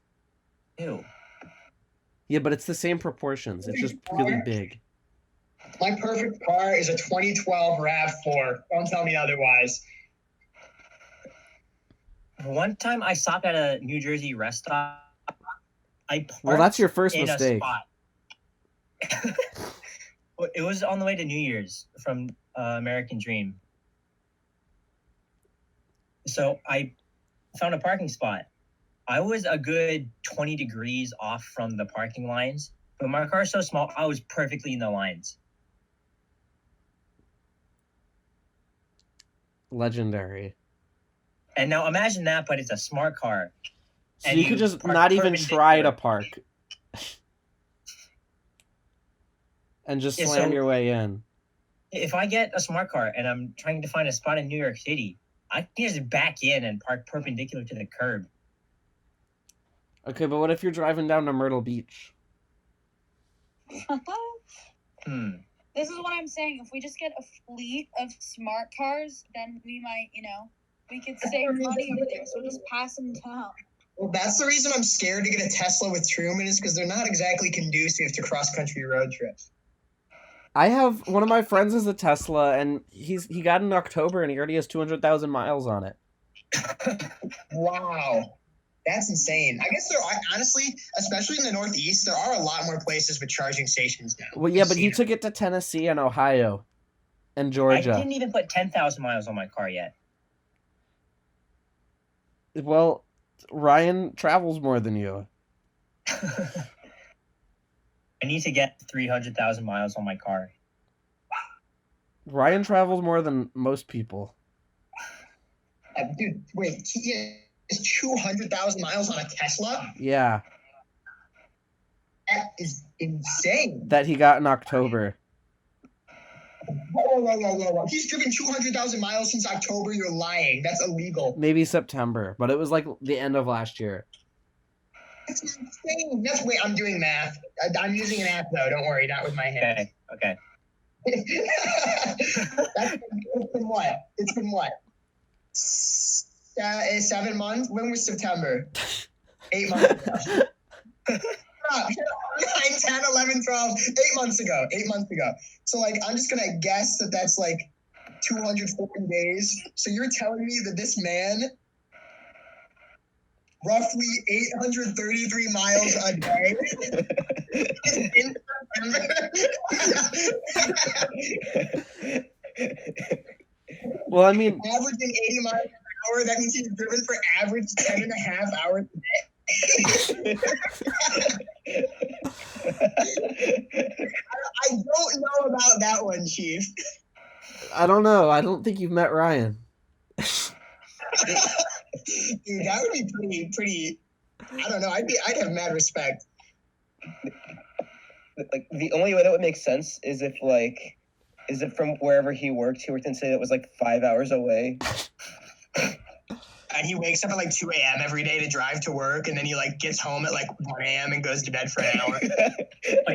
Ew. Yeah, but it's the same proportions. It's just really big. My perfect car is a 2012 RAV4. Don't tell me otherwise. One time I stopped at a New Jersey rest stop. I parked Well, that's your first in mistake. a spot. It was on the way to New Year's from American Dream. So I found a parking spot. I was a good 20 degrees off from the parking lines, but my car's so small, I was perfectly in the lines. Legendary. And now imagine that, but it's a smart car. So And you could just park not even try to perpendicular. park. And just Yeah, slam so- your way in. If I get a smart car and I'm trying to find a spot in New York City, I can just back in and park perpendicular to the curb. Okay, but what if you're driving down to Myrtle Beach? This is what I'm saying. If we just get a fleet of smart cars, then we might, we could save money over there. So we'll just pass them down. Well, that's the reason I'm scared to get a Tesla with Truman is because they're not exactly conducive to cross-country road trips. I have one of my friends is a Tesla, and he got it in October, and he already has 200,000 miles on it. Wow. That's insane. I guess there are, honestly, especially in the Northeast, there are a lot more places with charging stations now. Well, yeah, but he took it to Tennessee and Ohio and I Georgia. didn't even put 10,000 miles on my car yet. Well, Ryan travels more than you. I need to get 300,000 miles on my car. Ryan travels more than most people. Dude, wait, he has 200,000 miles on a Tesla? Yeah, That is insane. that he got in October. Whoa. He's driven 200,000 miles since October. You're lying. That's illegal. Maybe September, but it was like the end of last year. That's insane. Wait, I'm doing math. I'm using an app, though. Don't worry, not with my hands. Okay. It's been what? 7 months? When was September? 8 months ago. Shut up. 9, 10, 11, 12. 8 months ago. 8 months ago. So, I'm just going to guess that that's 240 days. So you're telling me that this man, roughly 833 miles a day, is in September? Well, I mean, Averaging 80 miles an hour, that means he's driven for average 10 and a half hours a day. I don't know about that one, Chief. I don't know. I don't think you've met Ryan. Dude, that would be pretty. I don't know. I'd have mad respect. The only way that would make sense is if from wherever he worked in say that was 5 hours away. And he wakes up at 2 a.m. every day to drive to work, and then he gets home at 1 a.m. and goes to bed for an hour.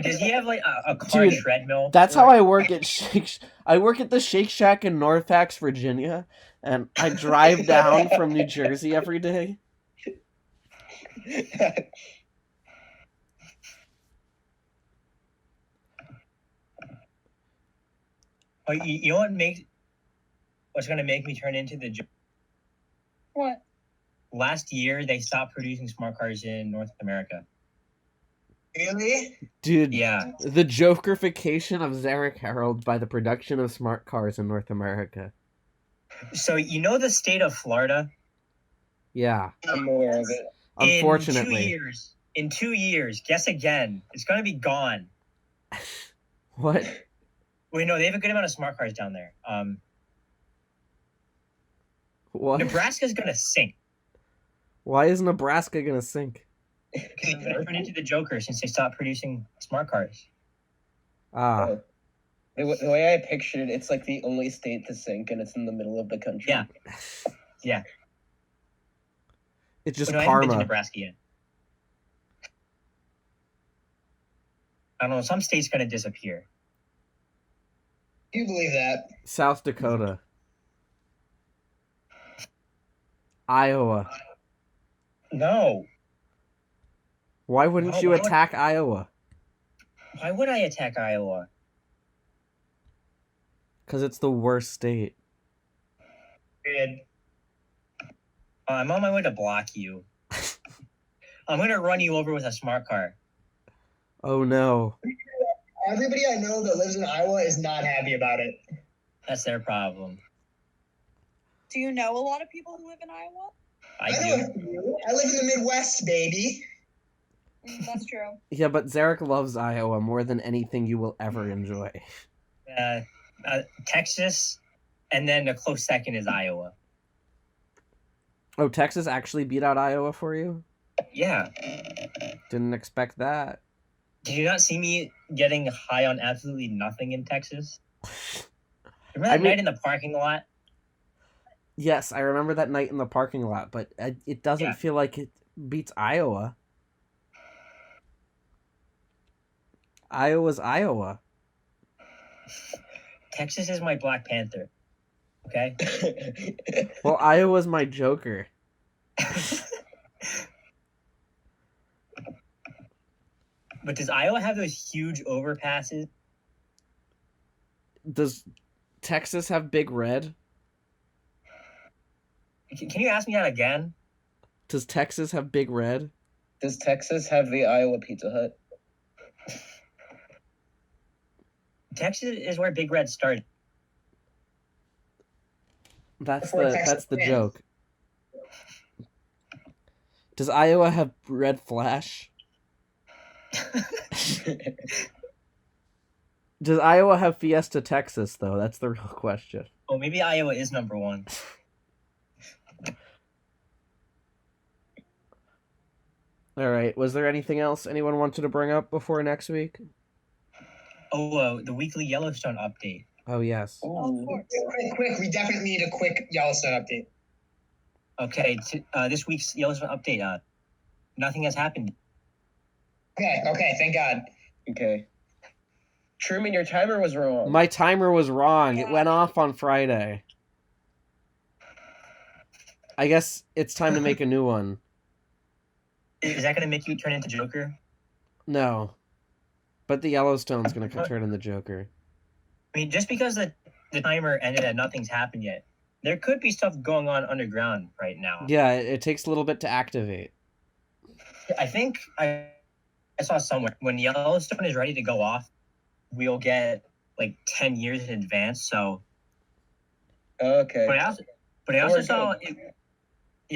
Does he have a car Dude, treadmill? That's how I work at I work at the Shake Shack in Norfax, Virginia, and I drive down from New Jersey every day. You know what's going to make me turn into the What? Last year, they stopped producing smart cars in North America. Really? Dude, Yeah. the jokerification of Zarek Harold by the production of smart cars in North America. So, the state of Florida? Yeah. I'm aware of it. Unfortunately. In 2 years, guess again. It's going to be gone. What? Wait, no, they have a good amount of smart cars down there. What? Nebraska's going to sink. Why is Nebraska gonna sink? Because they're going to turn into the Joker since they stopped producing smart cars. Ah. The way I pictured it, it's the only state to sink, and it's in the middle of the country. Yeah. It's just I haven't been to karma. Nebraska yet. I don't know. Some state's going to disappear. Do you believe that? South Dakota. Iowa. No. Why wouldn't No, you why would- attack Iowa? Why would I attack Iowa? Because it's the worst state. Good. I'm on my way to block you. I'm going to run you over with a smart car. Oh no. Everybody I know that lives in Iowa is not happy about it. That's their problem. Do you know a lot of people who live in Iowa? I know do. a few. I live in the Midwest, baby. That's true. Yeah, but Zarek loves Iowa more than anything you will ever enjoy. Texas, and then a close second is Iowa. Oh, Texas actually beat out Iowa for you? Yeah. Didn't expect that. Did you not see me getting high on absolutely nothing in Texas? Remember that I mean- night in the parking lot? Yes, I remember that night in the parking lot, but it doesn't Yeah. feel like it beats Iowa. Iowa's Iowa. Texas is my Black Panther. Okay? Well, Iowa's my Joker. But does Iowa have those huge overpasses? Does Texas have Big Red? Can you ask me that again? Does Texas have Big Red? Does Texas have the Iowa Pizza Hut? Texas is where Big Red started. That's Before the Texas that's the wins. joke. Does Iowa have Red Flash? Does Iowa have Fiesta Texas though? That's the real question. Oh, maybe Iowa is number one. All right. Was there anything else anyone wanted to bring up before next week? Oh, the weekly Yellowstone update. Oh yes. Oh, of course. Quick. We definitely need a quick Yellowstone update. Okay, this week's Yellowstone update. Nothing has happened. Okay, thank God. Okay. Truman, your timer was wrong. My timer was wrong. It went off on Friday. I guess it's time to make a new one. Is that going to make you turn into Joker? No. But the Yellowstone's going to turn into Joker. I mean, just because the timer ended and nothing's happened yet, there could be stuff going on underground right now. Yeah, it takes a little bit to activate. I think I saw somewhere when Yellowstone is ready to go off, we'll get like 10 years in advance. So, Okay. but I also We're saw good.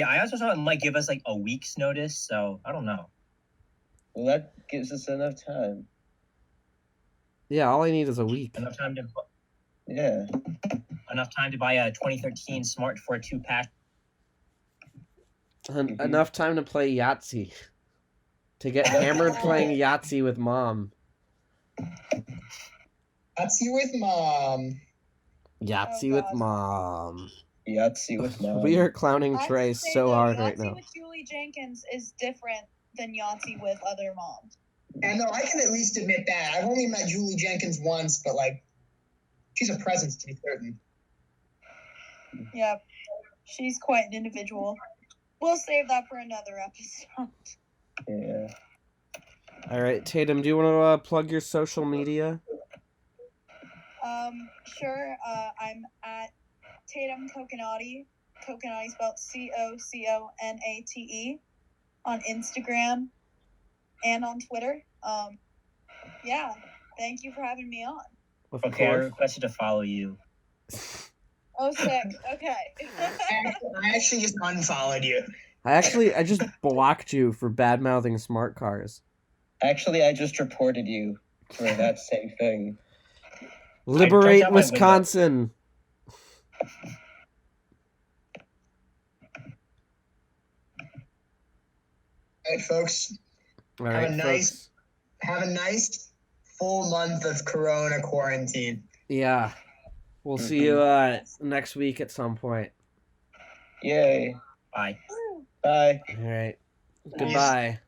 I also saw it might give us like a week's notice. So I don't know. Well, that gives us enough time. Yeah, all I need is a week. Enough time to Yeah. buy a 2013 Smart 42 pack. Enough time to play Yahtzee. To get hammered playing Yahtzee with Mom. Yahtzee with Mom. Yahtzee Oh, with God. Mom. Yahtzee with Mom. We are clowning I have Trey to say, so though, hard Yahtzee right now. with Julie Jenkins is different than Yahtzee with other moms. And no, I can at least admit that. I've only met Julie Jenkins once, but like, she's a presence to be certain. Yep. She's quite an individual. We'll save that for another episode. Yeah. All right, Tatum, do you want to plug your social media? Sure. I'm at Tatum Coconati. Coconati spelled Coconate on Instagram and on Twitter. Yeah. Thank you for having me on. Of Okay, I course. requested to follow you. Oh, sick. Okay. I actually just unfollowed you. I just blocked you for bad-mouthing smart cars. Actually, I just reported you for that same thing. Liberate out my Wisconsin. All right, folks. All right, folks. Have a nice full month of Corona quarantine. Yeah. We'll see you next week at some point. Yay. Bye. Bye. All right. Goodbye.